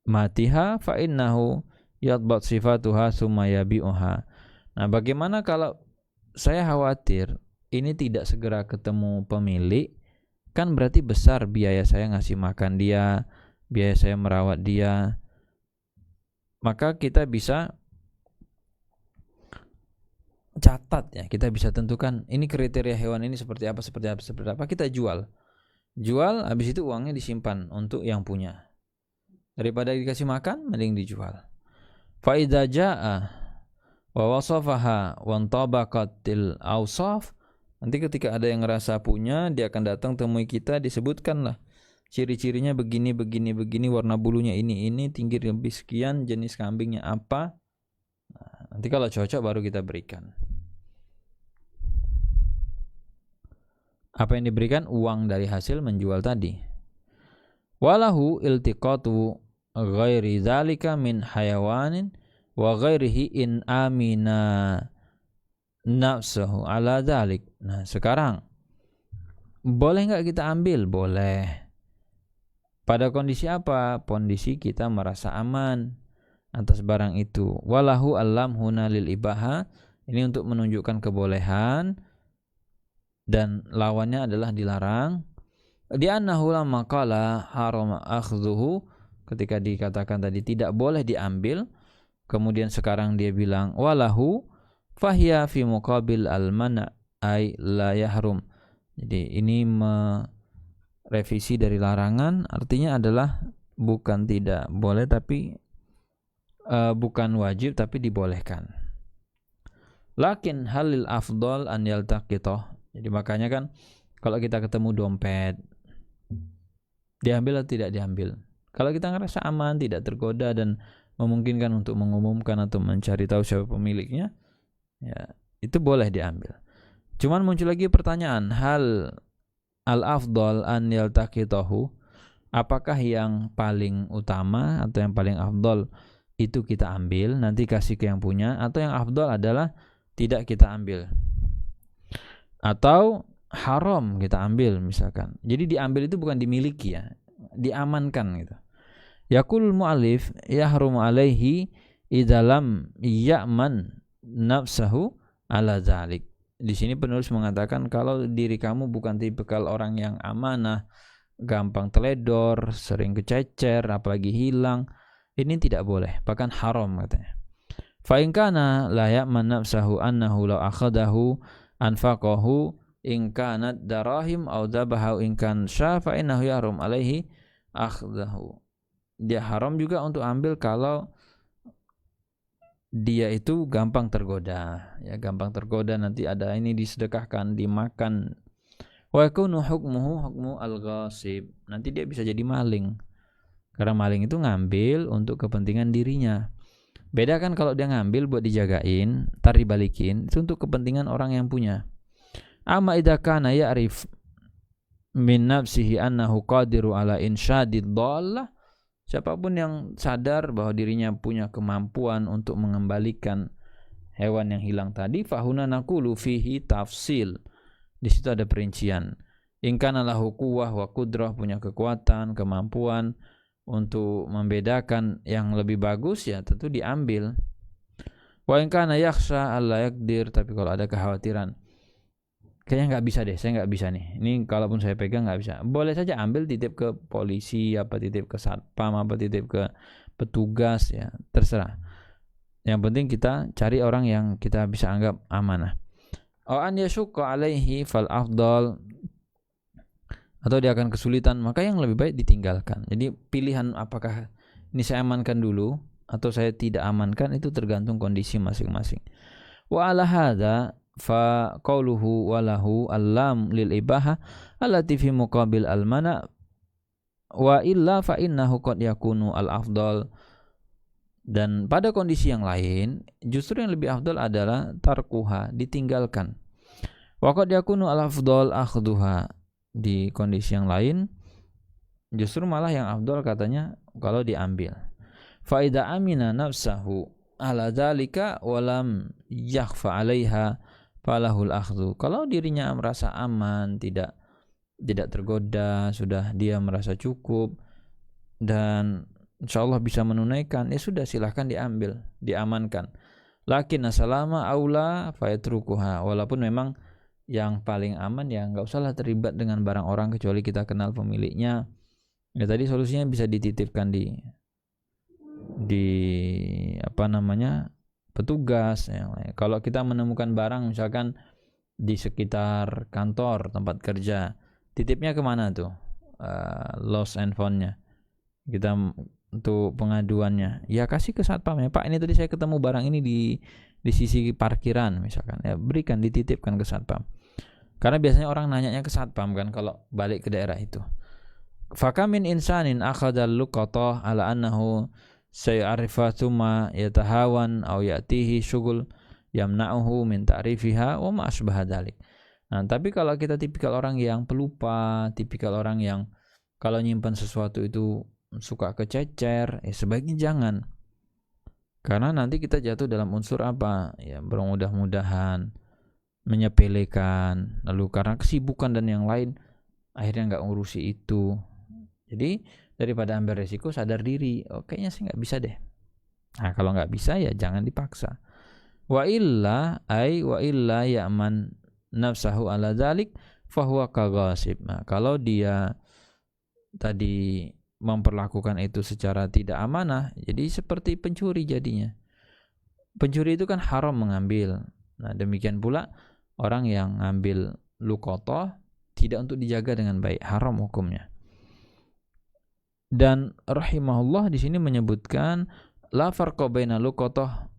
matiha fa innahu yadbat sifatuha summa yabi'uha. Nah, bagaimana kalau saya khawatir ini tidak segera ketemu pemilik, kan berarti besar biaya saya ngasih makan dia, biaya saya merawat dia. Maka kita bisa catat ya, kita bisa tentukan ini kriteria hewan ini seperti apa, kita jual, habis itu uangnya disimpan untuk yang punya. Daripada dikasih makan, mending dijual. Fa idza jaa wa wasafaha wa tabaqatil awsaf. Nanti ketika ada yang ngerasa punya, dia akan datang temui kita, disebutkanlah ciri-cirinya begini, warna bulunya ini, tinggi lebih sekian, jenis kambingnya apa. Nah, nanti kalau cocok baru kita berikan. Apa yang diberikan? Uang dari hasil menjual tadi. Walahu iltiqatu ghairi dzalika min hayawanin wa ghairihi in amina nafsuhu ala dzalik. Nah, sekarang boleh enggak kita ambil? Boleh. Pada kondisi apa? Kondisi kita merasa aman atas barang itu. Walahu allam huna lil ibaha. Ini untuk menunjukkan kebolehan dan lawannya adalah dilarang. Di annahu lamma qala haram akhdhuhu, ketika dikatakan tadi tidak boleh diambil, kemudian sekarang dia bilang walahu fahiya fi muqabil al-mana' ay la yahrum. Jadi ini revisi dari larangan, artinya adalah bukan tidak boleh tapi bukan wajib tapi dibolehkan. Lakin halil afdal an yaltaqitah. Jadi makanya kan kalau kita ketemu dompet, diambil atau tidak diambil. Kalau kita ngerasa aman, tidak tergoda dan memungkinkan untuk mengumumkan atau mencari tahu siapa pemiliknya, ya itu boleh diambil. Cuman muncul lagi pertanyaan, hal al-afdal an yaltaqitahu, apakah yang paling utama atau yang paling afdal itu kita ambil, nanti kasih ke yang punya, atau yang afdal adalah tidak kita ambil, atau haram kita ambil misalkan. Jadi diambil itu bukan dimiliki ya, diamankan gitu. Yaqul mu'allif yahrumu alaihi idza lam ya'man nafsahu ala dzalik. Di sini penulis mengatakan kalau diri kamu bukan tipikal orang yang amanah, gampang teledor, sering kececer, apalagi hilang, ini tidak boleh, bahkan haram katanya. Fa in kana la ya'man nafsahu annahu law akhadahu anfaqahu in kanat darahim aw dhabahu in kan sya fa innahu yahrum alaihi akhdahu. Dia haram juga untuk ambil kalau dia itu gampang tergoda, ya gampang tergoda nanti ada ini disedekahkan, dimakan. Wa yakunu hukmuhu hukmu al-ghasib. Nanti dia bisa jadi maling. Karena maling itu ngambil untuk kepentingan dirinya. Beda kan kalau dia ngambil buat dijagain, tar dibalikin, itu untuk kepentingan orang yang punya. Amma idza kana ya'rif min nafsihi annahu qadiru ala insyadid dhallah. Siapapun yang sadar bahwa dirinya punya kemampuan untuk mengembalikan hewan yang hilang tadi, fahuna naqulu fihi tafsil. Di situ ada perincian. In kana lahu quwwah wa qudrah, punya kekuatan, kemampuan untuk membedakan yang lebih bagus, ya tentu diambil. Wa in kana yakhsha alla yaqdir, tapi kalau ada kekhawatiran kayaknya nggak bisa deh, saya nggak bisa nih, ini kalaupun saya pegang nggak bisa, boleh saja ambil, titip ke polisi, apa titip ke satpam, apa titip ke petugas, ya terserah. Yang penting kita cari orang yang kita bisa anggap amanah. An yashukka alaihi fal afdal, atau dia akan kesulitan, maka yang lebih baik ditinggalkan. Jadi pilihan apakah ini saya amankan dulu atau saya tidak amankan itu tergantung kondisi masing-masing. Wa ala hadza fa qauluhu walahu allam lil ibaha allati fi muqabil al mana wa illa fa innahu qad yakunu al afdal. Dan pada kondisi yang lain justru yang lebih afdal adalah tarkuha, ditinggalkan. Wa qad yakunu al afdal akhduha, di kondisi yang lain justru malah yang afdal katanya kalau diambil. Fa idza amina nafsahu ala dzalika wa lam yakhfa 'alaiha falahul akhdhu. Kalau dirinya merasa aman, tidak tergoda, sudah dia merasa cukup dan insyaallah bisa menunaikan, ya sudah silahkan diambil, diamankan. Lakin asalama aula fayatrukuha, walaupun memang yang paling aman ya enggak usahlah terlibat dengan barang orang kecuali kita kenal pemiliknya. Ya tadi solusinya bisa dititipkan di apa namanya, petugas. Kalau kita menemukan barang misalkan di sekitar kantor tempat kerja, titipnya kemana tuh? Lost and found-nya kita untuk pengaduannya, ya kasih ke satpam ya, Pak ini tadi saya ketemu barang ini di sisi parkiran misalkan, ya berikan, dititipkan ke satpam. Karena biasanya orang nanyanya ke satpam kan kalau balik ke daerah itu. Fakamin insanin akhadal luqatah ala annahu sayarifa thumma yatahawan aw yatihi syughul yamna'uhu min ta'rifiha wa ma asbaha dzalik. Nah, tapi kalau kita tipikal orang yang pelupa, tipikal orang yang kalau nyimpan sesuatu itu suka kececer, sebaiknya jangan. Karena nanti kita jatuh dalam unsur apa? Ya, bermudah-mudahan, menyepelekan, lalu karena kesibukan dan yang lain akhirnya enggak ngurusi itu. Jadi daripada ambil resiko, sadar diri, kayaknya saya nggak bisa deh. Nah kalau nggak bisa ya jangan dipaksa. Wa illa ya'man nafsahu ala dzalik fahuwa kaghasib. Nah kalau dia tadi memperlakukan itu secara tidak amanah, jadi seperti pencuri jadinya. Pencuri itu kan haram mengambil. Nah demikian pula orang yang ngambil luqatah tidak untuk dijaga dengan baik, haram hukumnya. Dan rahimahullah di sini menyebutkan la farqa baina luqatah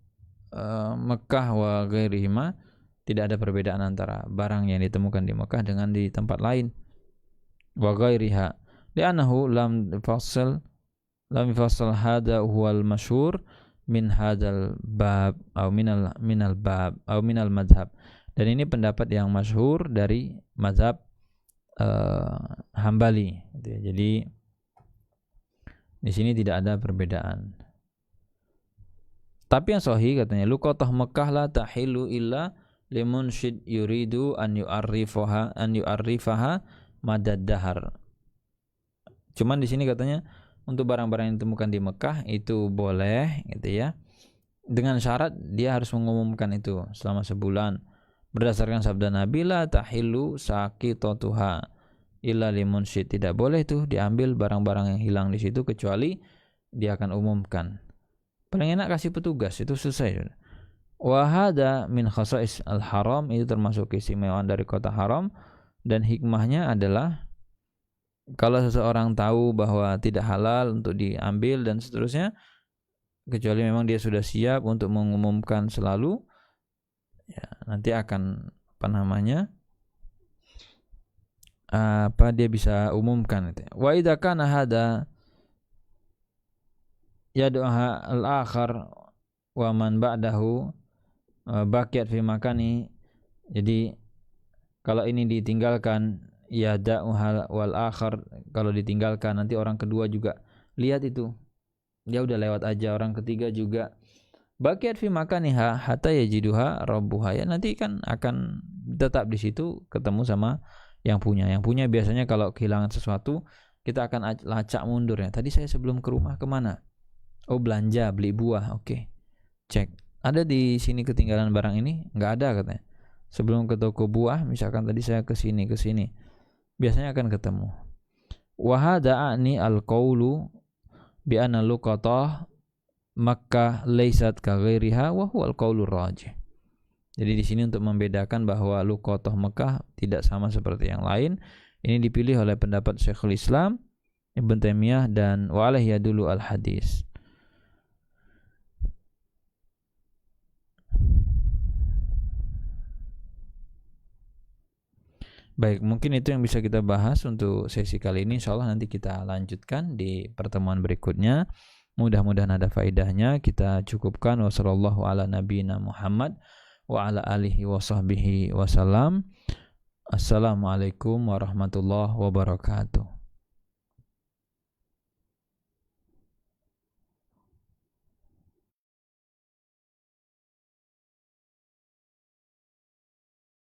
Mekah wa ghairihima, tidak ada perbedaan antara barang yang ditemukan di Mekah dengan di tempat lain. Wa ghairiha li'annahu lam yufassal hada huwal masyhur min hadzal bab atau minal bab atau minal madhab. Dan ini pendapat yang masyhur dari mazhab Hambali gitu ya. Jadi di sini tidak ada perbedaan. Tapi yang sahih katanya luqatah Mekah la tahilu illa limunshid yuridu an yu'arrifaha madad dahar. Cuman di sini katanya untuk barang-barang yang ditemukan di Mekah itu boleh gitu ya. Dengan syarat dia harus mengumumkan itu selama sebulan. Berdasarkan sabda Nabi la tahilu saqitatuha illa limunshid, tidak boleh tuh diambil barang-barang yang hilang di situ kecuali dia akan umumkan. Paling enak kasih petugas, itu selesai. Wa hada min khasais al-haram, itu termasuk keistimewaan dari kota haram, dan hikmahnya adalah kalau seseorang tahu bahwa tidak halal untuk diambil dan seterusnya, kecuali memang dia sudah siap untuk mengumumkan selalu, ya, nanti akan dia bisa umumkan itu. Wa idza kana hada yad'uha al-akhar wa man ba'dahu baqiyat fi makani. Jadi kalau ini ditinggalkan, yad'uha wal akhar, kalau ditinggalkan nanti orang kedua juga lihat itu, dia udah lewat aja, orang ketiga juga baqiyat fi makaniha hatta yajiduha rabbuha, ya nanti kan akan tetap di situ ketemu sama yang punya. Yang punya biasanya kalau kehilangan sesuatu, kita akan lacak mundur ya. Tadi saya sebelum ke rumah kemana? Oh, belanja, beli buah. Oke, cek. Ada di sini ketinggalan barang ini? Nggak ada katanya. Sebelum ke toko buah, misalkan tadi saya ke sini. Biasanya akan ketemu. Wa hadza ani al-qaulu bi anna luqatah Makkah laysat ka ghairiha wa huwa al-qaulur rajih. Jadi di sini untuk membedakan bahwa luqatah Mekah tidak sama seperti yang lain. Ini dipilih oleh pendapat Syekhul Islam Ibn Taimiyah dan wa alaihi yadullu al-hadis. Baik, mungkin itu yang bisa kita bahas untuk sesi kali ini. Insyaallah nanti kita lanjutkan di pertemuan berikutnya. Mudah-mudahan ada faedahnya. Kita cukupkan. Wassallallahu ala nabiyina Muhammad wa ala alihi wa sahbihi wasallam. Assalamualaikum warahmatullahi wabarakatuh.